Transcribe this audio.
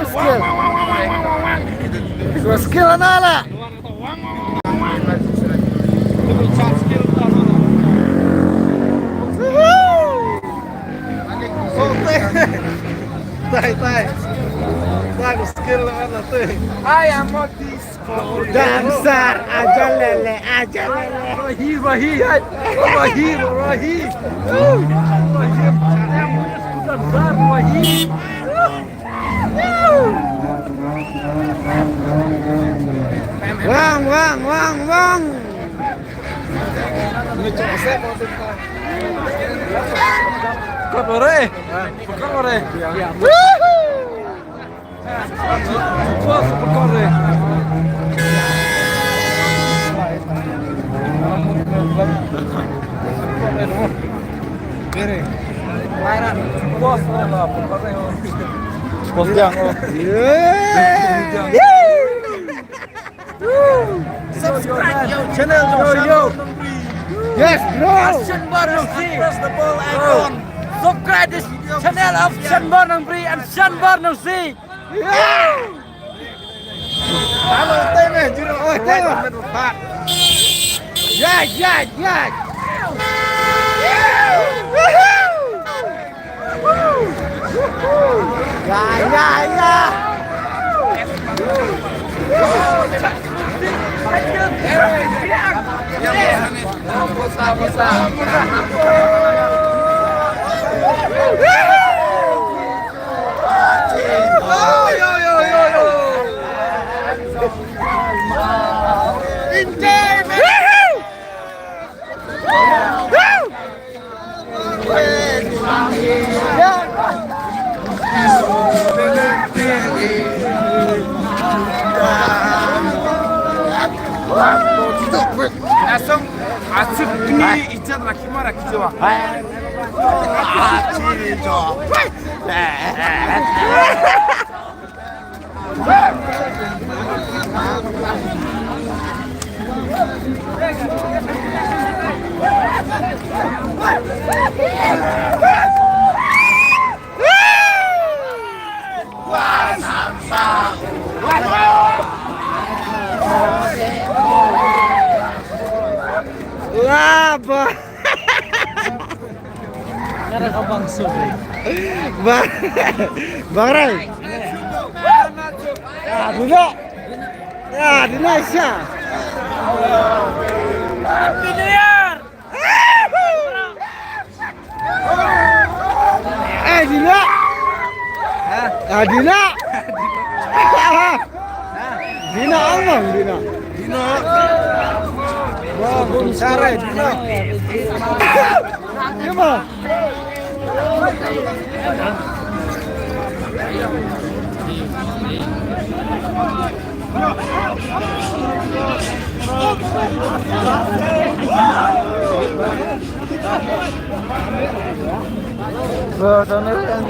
skill. Dua skill anak-anak. Skill mana tuh? Ayam motis. Damsar aja lele, aja lele. Rohi, Rohi, Rohi, Rohi. Rohi. Wang. Kau boleh? Kau boleh? Bos, kau boleh? Bos, bos jangan. Subscribe your channel. Yo. Yes, bro. Press the bell icon. Subscribe this channel of Shanbar Nangri and Shanbar Nangsi. Halo teme juru oh teme berpak. Ya. Langsung asik ini ijan lagi marah gitu ah. Laba. Cara kau bangsu. Bang Ray. Ya, dulu. Ya, di Indonesia. Happy New Year. Dina. Dina. Dina ngomong, Dina. Wah, bung sare, Dina. Gimana?